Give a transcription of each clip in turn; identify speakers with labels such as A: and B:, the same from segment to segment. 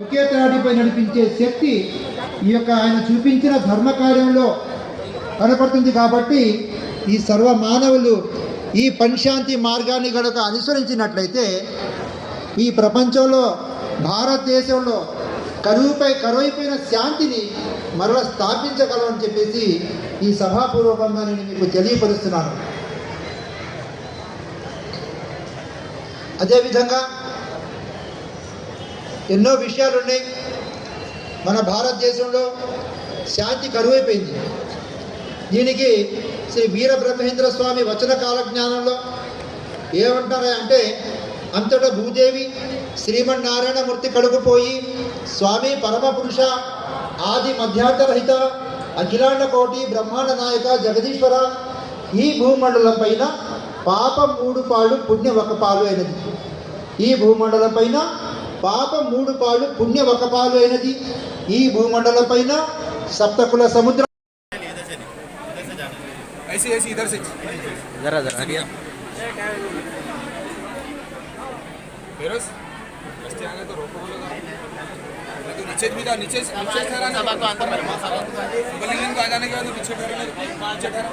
A: ఒకే త్రాటిపై నడిపించే శక్తి ఈ యొక్క ఆయన చూపించిన ధర్మ కార్యంలో కనపడుతుంది. కాబట్టి ఈ సర్వ మానవులు ఈ పంచాంతి మార్గాన్ని గనుక అనుసరించినట్లయితే ఈ ప్రపంచంలో భారతదేశంలో కరువైపోయిన శాంతిని మరల స్థాపించగలమని చెప్పేసి ఈ సభాపూర్వకంగా నేను మీకు తెలియపరుస్తున్నాను. అదేవిధంగా ఎన్నో విషయాలు ఉన్నాయి. మన భారతదేశంలో శాంతి కరువైపోయింది. దీనికి శ్రీ వీరబ్రహ్మేంద్ర స్వామి వచన కాలజ్ఞానంలో ఏమంటారా అంటే, అంతటా భూదేవి శ్రీమన్నారాయణమూర్తి కడుగుపోయి స్వామి పరమపురుష ఆది మధ్యాంతరహిత అఖిలాండ కోటి బ్రహ్మాండ నాయక జగదీశ్వర, ఈ భూమండలం పైన పాపం 3 పాళ్ళు పుణ్య 1 పాలు అయినది. ఈ భూమండలం పైన పాపం 3 పాళ్ళు పుణ్య 1 పాలు అయినది. ఈ భూమండలం పైన సప్తకుల సముద్రం
B: नीचे भी था, नीचे ठहरा ना बलिंग को आ जाने के बाद नीचे ठहरा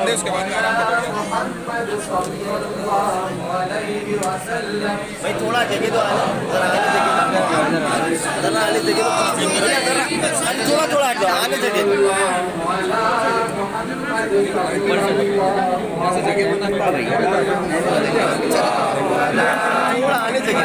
B: उसके बाद में आराम
C: भाई थोड़ा जगह तो आने जगह थोड़ा थोड़ा आने जगह थोड़ा आने जगह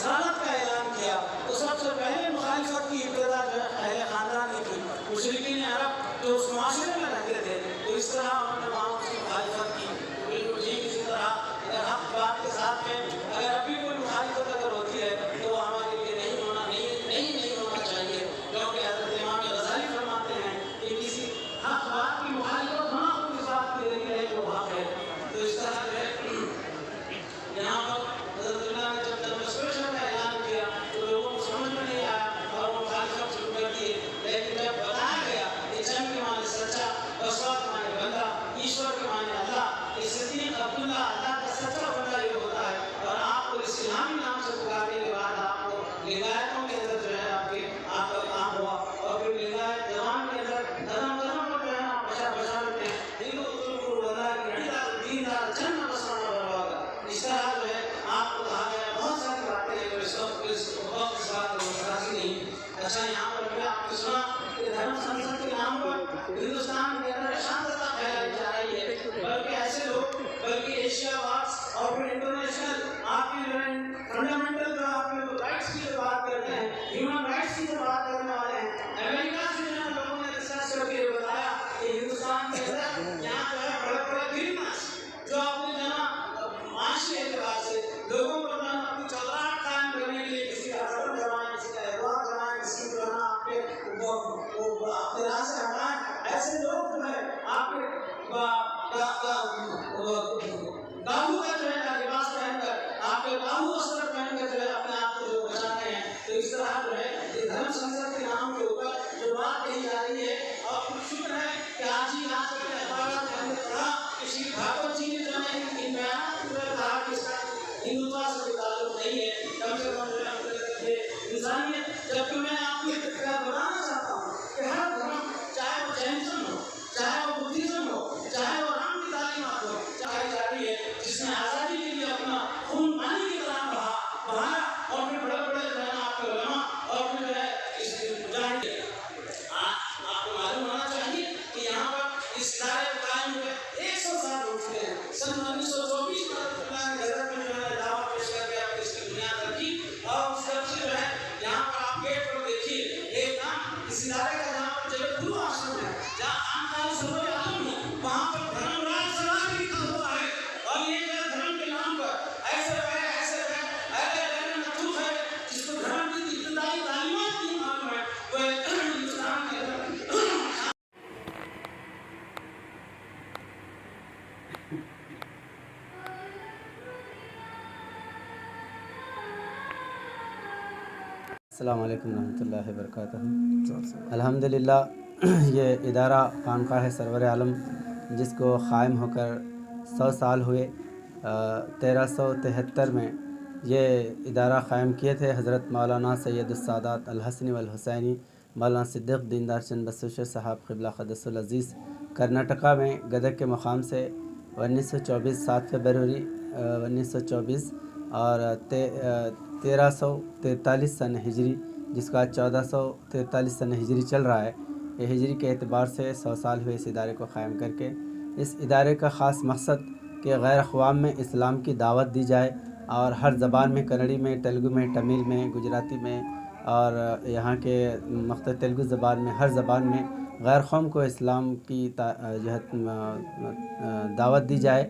D: रिसालत का ऐलान किया तो सबसे पहले मुखालिफत की इब्तदा जो है अहले खानदान की थी। मुशरिकीन अरब जो उस माशरे में रहते थे तो इस तरह उन्होंने वहाँ उसकी मुखालिफत की। बिल्कुल ठीक इसी तरह अगर हक बात के साथ में अगर अभी कोई मुखालिफत अगर होती है तो वो हमारे लिए नहीं होना चाहिए, क्योंकि हज़रत इमाम गज़ाली फरमाते हैं कि किसी हक बात की मुखालिफत होना उस बात के लिए है जो हक है। तो इस तरह जो है यहाँ पर हज़रतुल्लाह ने जब डेमोन्स्ट्रेशन का ऐलान किया तो लोगों को समझ में नहीं आया और वो मुखालिफत शुरू कर दिए। लेकिन जब बताया गया कि जंग के माने सच्चा, रसूल के माने बंदा, ईश्वर के माने अल्लाह, सिद्दीक़ अब्दुल्लाह अल्लाह का सच्चा बंदा ये होता है और आपको इस्लामी नाम से पुकारने के बाद आपको लिंगायतों के अंदर जो है आपका काम हुआ और फिर लिंगायत जवान के अंदर कदम कदम पर जो है आप बशारत हैं हिंदू को बंदा दीनदार जन्म बसाना होगा। इस तरह जो है आपको कहा गया बहुत सारी बातें हैं जो इस वक्त इस बात को मुतासिर नहीं। अच्छा, यहाँ पर मैं आपको सुना कि धर्म संसद के नाम पर हिंदुस्तान के अंदर शांतता फैलाई जा रही है, बल्कि ऐसे लोग बल्कि एशिया वार्स और फिर इंटरनेशनल आपकी जो है फंडामेंटल जो आपके राइट्स की जो बात करते हैं, ह्यूमन राइट्स की जो बात करने वाले हैं, अमेरिका से जो है लोगों ने रिसर्च करके बताया कि हिंदुस्तान के अंदर यहाँ जो है बड़े बड़े क्रिमिनल्स जो अपने जो है माशी एतबार से लोगों को जो है अपनी चौधराहट कायम करने के लिए किसी का असर करवाएं, किसी का एतबार करवाएं, किसी को जो है आपके आपके राह से हटाएं, ऐसे लोग जो है आपके काबू का जो है लिबास पहनकर आपके काबू अस्त्र पहनकर जो है अपने आप को जो बचाते हैं। तो इस तरह जो है ये धर्म संसद के नाम के ऊपर जो बात कही जा रही है और शुक्र है कि आज ही आज के अखबार में हमने पढ़ा कि श्री भागवत जी ने जो है इन बयान में कहा कि इसका हिंदुत्व से कोई ताल्लुक नहीं है, कम से कम जो है ये इंसानियत। जबकि मैं आपको ये बताना चाहता हूँ कि हर धर्म, चाहे वो जैनिज्म हो, चाहे वो बुद्धिज्म हो, चाहे वो राम की तालीमात हो, चाहे जा रही है जिसने आज़ादी के लिए अपना खून पानी की तरह बहाया और फिर बड़े बड़े जो है आपके उलमा और फिर जो है इस मुजाहिद आपको मालूम होना चाहिए कि यहाँ पर इस दायरे कायम हुए 100 साल हो चुके हैं। सन 1924 में गजब में जो है दावा पेश करके आपने इसकी बुनियाद रखी और उस तरफ से जो है यहाँ पर आप गेट पर देखिए एक नाम इस इदारे का जहाँ पर जगत गुरु आश्रम है, जहाँ आमदानी सरोवर आलम है, वहाँ पर धर्मराज समाज लिखा हुआ है और ये जो धर्म के नाम पर ऐसे रहे नतूफ है जिसको धर्म की इब्तिदाई तालीमात नहीं मालूम है वो हिंदुस्तान के अंदर
E: अस्सलाम वालेकुम रहमतुल्लाहि व बरकातहू। अल्हम्दुलिल्लाह ये इदारा खानकाह सरवर आलम जिसको क़ायम होकर 100 साल हुए। 1373 में ये इदारा क़ायम किए थे हज़रत मौलाना सैयदुस्सादात अल-हसनी वल हुसैनी मौलाना सिद्दीक़ दीनदार चंद बसुशे साहब क़िबला क़द्दसुल अज़ीज़ कर्नाटका में गदक के मुक़ाम से 1924 7 फरवरी 1924 और 1343 सन हिजरी जिसका 1443 सन हिजरी चल रहा है। ये हिजरी के एतबार से 100 साल हुए इस इदारे को क़ायम करके। इस इदारे का ख़ास मकसद कि गैर अक़वाम में इस्लाम की दावत दी जाए और हर ज़बान में, कन्नड़ी में, तेलुगु में, तमिल में, गुजराती में और यहाँ के मख्तर तेलुगु ज़बान में, हर ज़बान में गैर कौम को इस्लाम की दावत दी जाए।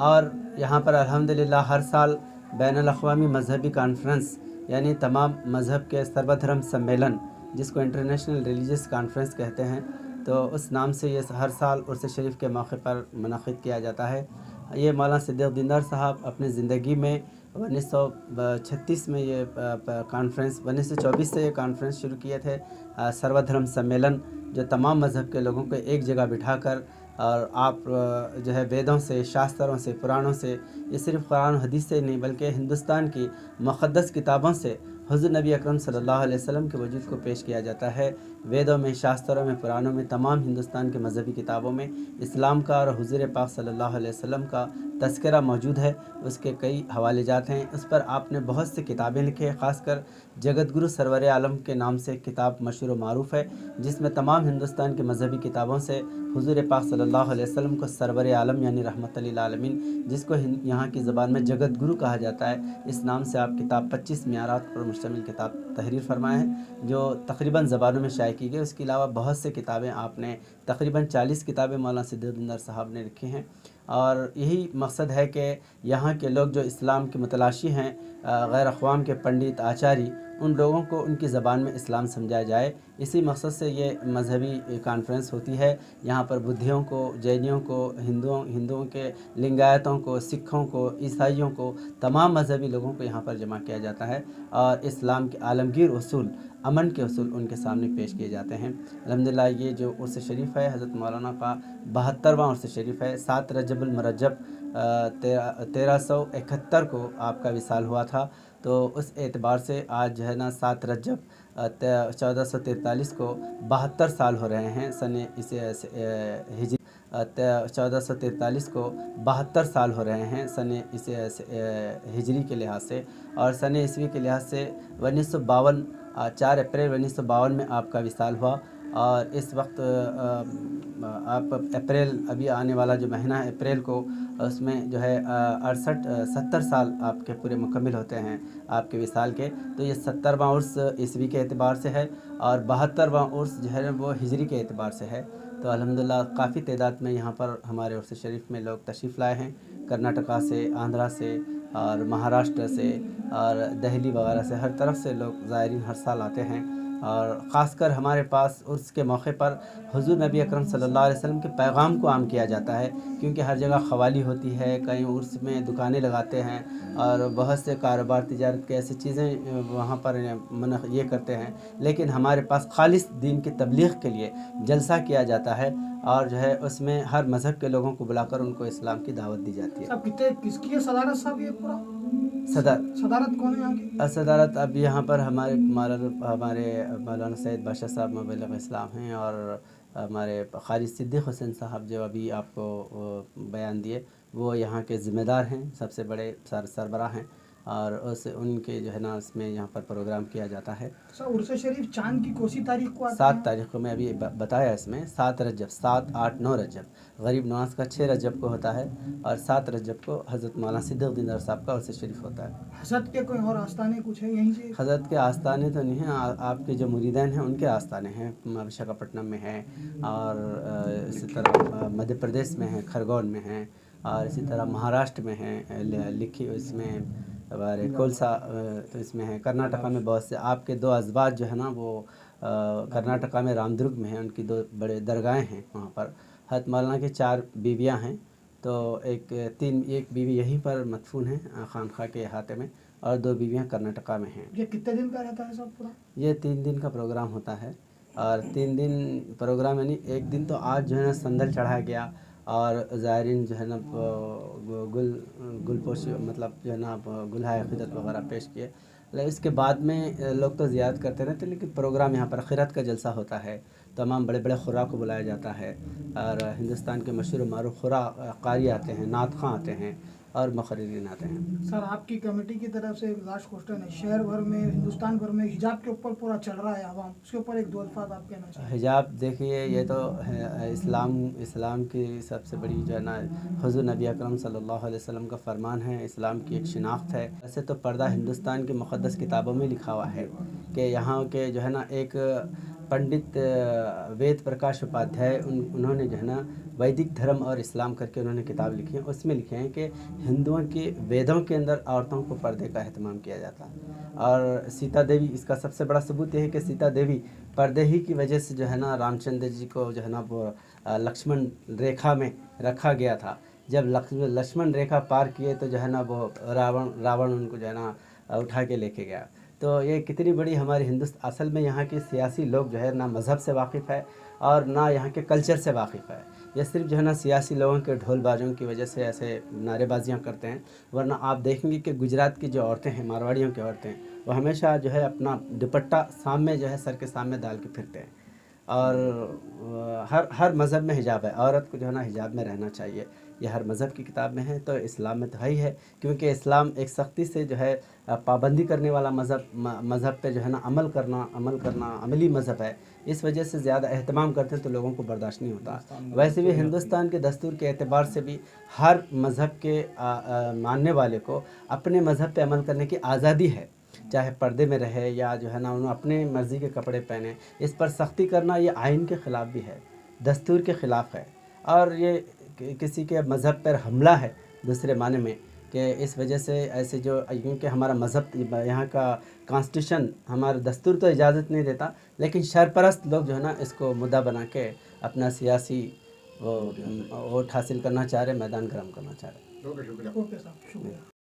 E: और यहाँ पर अल्हम्दुलिल्लाह हर साल बैनुल अक़वामी मज़हबी कॉन्फ्रेंस यानी तमाम मज़हब के सर्वधर्म सम्मेलन जिसको इंटरनेशनल रिलीजियस कॉन्फ्रेंस कहते हैं, तो उस नाम से ये हर साल उर्स शरीफ के मौके पर मुनक़िद किया जाता है। ये मौलाना सिद्दीक़ दीनदार साहब अपनी ज़िंदगी में 1936 में ये कॉन्फ्रेंस 1924 से ये कॉन्फ्रेंस शुरू किए थे, सर्वधर्म सम्मेलन जो तमाम मज़हब के लोगों को एक जगह बिठाकर और आप जो है वेदों से, शास्त्रों से, पुराणों से, ये सिर्फ़ कुरान हदीस से नहीं बल्कि हिंदुस्तान की मुक़द्दस किताबों से हुज़ूर नबी अकरम सल्लल्लाहु अलैहि वसल्लम के वजूद को पेश किया जाता है। वेदों में, शास्त्रों में, पुराणों में, तमाम हिंदुस्तान के मजहबी किताबों में इस्लाम का और हुज़ूर पाक सल्लल्लाहु अलैहि वसल्लम का तज़किरा मौजूद है। उसके कई हवाले जात हैं। उस पर आपने बहुत सी किताबें लिखी हैं। ख़ासकर जगत गुरु सरवर आलम के नाम से किताब मशहूर व मारूफ़ है, जिसमें तमाम हिंदुस्तान के मजहबी किताबों से हुज़ूर पाक सल्लल्लाहु अलैहि वसल्लम को सरवर आलम यानी रहमत लिल आलमीन, जिसको यहाँ की ज़बान में जगत गुरु कहा जाता है, इस नाम से आप किताब 25 मियारात पर मुश्तमिल किताब तहरीर फरमाए हैं, जो तकरीबन ज़बानों में शाये की गई। उसके अलावा बहुत से किताबें आपने तकरीबन 40 किताबें मौलाना सिद्दीक़ साहब ने लिखी हैं। और यही मकसद है कि यहाँ के लोग जो इस्लाम के मुतलाशी हैं, गैर अक़वाम के पंडित आचार्य, उन लोगों को उनकी ज़बान में इस्लाम समझाया जाए। इसी मकसद से ये मजहबी कॉन्फ्रेंस होती है। यहाँ पर बुद्धियों को, जैनियों को, हिंदुओं के, लिंगायतों को, सिखों को, ईसाइयों को, तमाम मजहबी लोगों को यहाँ पर जमा किया जाता है और इस्लाम के आलमगीर उसूल, अमन के उसूल उनके सामने पेश किए जाते हैं। अल्हम्दुलिल्लाह ये जो उर्स शरीफ है हज़रत मौलाना का 72वां उर्स शरीफ है। 7 रजबुल मुरज्जब 1371 को आपका विसाल हुआ था। तो उस एतबार से आज जो है ना 7 रजब 1443 को 72 साल हो रहे हैं। सन इसे हिजरी 1443 को 72 साल हो रहे हैं सन इसे हिजरी के लिहाज से, और सन ईस्वी के लिहाज से 1952 4 अप्रैल 1952 में आपका विसाल हुआ। और इस वक्त आप अप्रैल अभी आने वाला जो महीना है अप्रैल को, उसमें जो है 70 साल आपके पूरे मुकम्मिल होते हैं आपके विसाल के। तो ये 70वां उर्स ईस्वी के एतबार से है और 72वां उर्स जो है वो हिजरी के एतबार से है। तो अल्हम्दुलिल्लाह काफ़ी तादाद में यहाँ पर हमारे उर्स शरीफ में लोग तशरीफ़ लाए हैं। कर्नाटका से, आंध्रा से और महाराष्ट्र से और दिल्ली वगैरह से, हर तरफ से लोग ज़ायरीन हर साल आते हैं। और ख़ासकर हमारे पास उर्स के मौके पर हुज़ूर नबी अकरम सल्लल्लाहु अलैहि वसल्लम के पैगाम को आम किया जाता है, क्योंकि हर जगह ख़वाली होती है, कहीं उर्स में दुकानें लगाते हैं और बहुत से कारोबार तिजारत के ऐसी चीज़ें वहाँ पर मन ये करते हैं। लेकिन हमारे पास खालिस दीन की तबलीग के लिए जलसा किया जाता है और जो है उसमें हर मज़हब के लोगों को बुलाकर उनको इस्लाम की दावत दी जाती है।
F: साहब कितने किसकी है सदारत साहब ये पूरा? सदारत कौन है यहाँ की?
E: सदारत अब यहाँ पर हमारे मौलाना सैयद बादशाह साहब मबल्लिग़ इस्लाम हैं और हमारे क़ारी सिद्दीक़ हुसैन साहब जो अभी आपको बयान दिए, वो यहाँ के ज़िम्मेदार हैं, सबसे बड़े सरबराह हैं और उनके जो है ना इसमें यहाँ पर प्रोग्राम किया जाता है।
F: सर उर्स शरीफ चांद की कौन सी तारीख को आता है?
E: 7 तारीख को मैं अभी बताया इसमें 7 रजब, 7, 8, 9 रजब, गरीब नवाज का 6 रजब को होता है और 7 रजब को हज़रत मौलाना सिद्दीक़ साहब का उर्स शरीफ होता है।
F: हज़रत के कोई और आस्थाने कुछ है यहीं से?
E: हज़रत के आस्थाने तो नहीं हैं, आपके जो मुरीदैन हैं उनके आस्थाने हैं। विशाखापट्टनम में हैं और इसी तरह मध्य प्रदेश में हैं, खरगोन में हैं और इसी तरह महाराष्ट्र में हैं, लिखी इसमें हमारे कोलसा तो इसमें है। कर्नाटका में बहुत से आपके 2 अज़वाज जो है ना वो कर्नाटका में रामदुर्ग में हैं, उनकी 2 बड़े दरगाहें हैं वहाँ पर। हज़रत मौलाना की 4 बीवियाँ हैं, तो एक बीवी यहीं पर मदफून है खानखा के अहाते में और 2 बीवियाँ कर्नाटका में हैं।
F: ये कितने दिन का रहता है सब पूरा? ये
E: 3 दिन का प्रोग्राम होता है और 3 दिन प्रोग्राम यानी एक दिन तो आज जो है ना संदल चढ़ाया गया और ज़ायरीन जो है ना गुलपोशी मतलब जो है ना गुलहाय अक़ीदत वगैरह पेश किए। इसके बाद में लोग तो ज़ियारत करते रहते, लेकिन प्रोग्राम यहाँ पर खिरात का जलसा होता है। तमाम बड़े बड़े खुरा को बुलाया जाता है और हिंदुस्तान के मशहूर मारूफ खुरा कारी आते हैं, नात ख़ां आते हैं और मुक़र्रिरीन आते हैं।
F: सर आपकी कमेटी की तरफ से एक लास्ट क्वेश्चन है, शहर भर में, हिंदुस्तान भर में हिजाब के ऊपर पूरा चल रहा है आवाम, उसके ऊपर एक 2 अल्फाज आप कहना चाहिए।
E: हिजाब देखिए ये तो इस्लाम की सबसे बड़ी जो है ना हुज़ूर नबी अकरम सल्लल्लाहु अलैहि वसल्लम का फरमान है, इस्लाम की एक शिनाख्त है। वैसे तो पर्दा हिंदुस्तान की मुक़द्दस किताबों में लिखा हुआ है कि यहाँ के जो है ना एक पंडित वेद प्रकाश उपाध्याय उन्होंने जो है ना वैदिक धर्म और इस्लाम करके उन्होंने किताब लिखी है। उसमें लिखे हैं कि हिंदुओं के वेदों के अंदर औरतों को पर्दे का एहतमाम किया जाता है और सीता देवी इसका सबसे बड़ा सबूत यह है कि सीता देवी पर्दे ही की वजह से जो है ना रामचंद्र जी को जो है ना वो लक्ष्मण रेखा में रखा गया था। जब लक्ष्मण रेखा पार किए तो जो है ना वो रावण उनको जो है ना उठा के लेके गया। तो ये कितनी बड़ी हमारी हिंदुस्तान, असल में यहाँ के सियासी लोग जो है ना मज़हब से वाकिफ़ है और ना यहाँ के कल्चर से वाकिफ़ है। ये सिर्फ जो है ना सियासी लोगों के ढोल बाजों की वजह से ऐसे नारेबाजियाँ करते हैं, वरना आप देखेंगे कि गुजरात की जो औरतें हैं, मारवाड़ियों की औरतें, वो हमेशा जो है अपना दुपट्टा सामने जो है सर के सामने डाल के फिरते हैं। और हर मज़हब में हिजाब है, औरत को जो है ना हिजाब में रहना चाहिए, ये हर मज़हब की किताब में है, तो इस्लाम में तो है ही है, क्योंकि इस्लाम एक सख्ती से जो है पाबंदी करने वाला मज़हब पे जो है ना अमल करना अमली मज़हब है। इस वजह से ज़्यादा एहतमाम करते हैं तो लोगों को बर्दाश्त नहीं होता। वैसे भी हिंदुस्तान के दस्तूर के एतबार से भी हर मज़हब के मानने वाले को अपने मज़हब पे अमल करने की आज़ादी है, चाहे पर्दे में रहे या जो है ना उन्होंने अपने मर्ज़ी के कपड़े पहने। इस पर सख्ती करना ये आइन के ख़िलाफ़ भी है, दस्तूर के ख़िलाफ़ है, और ये किसी के मज़हब पर हमला है दूसरे माने में, कि इस वजह से ऐसे जो, क्योंकि हमारा मज़हब, यहाँ का कॉन्स्टिट्यूशन, हमारा दस्तूर तो इजाज़त नहीं देता, लेकिन शरपरस्त लोग जो है ना इसको मुद्दा बना के अपना सियासी वोट हासिल करना चाह रहे, मैदान गर्म करना चाह रहे।
F: ओके साहब, शुक्रिया।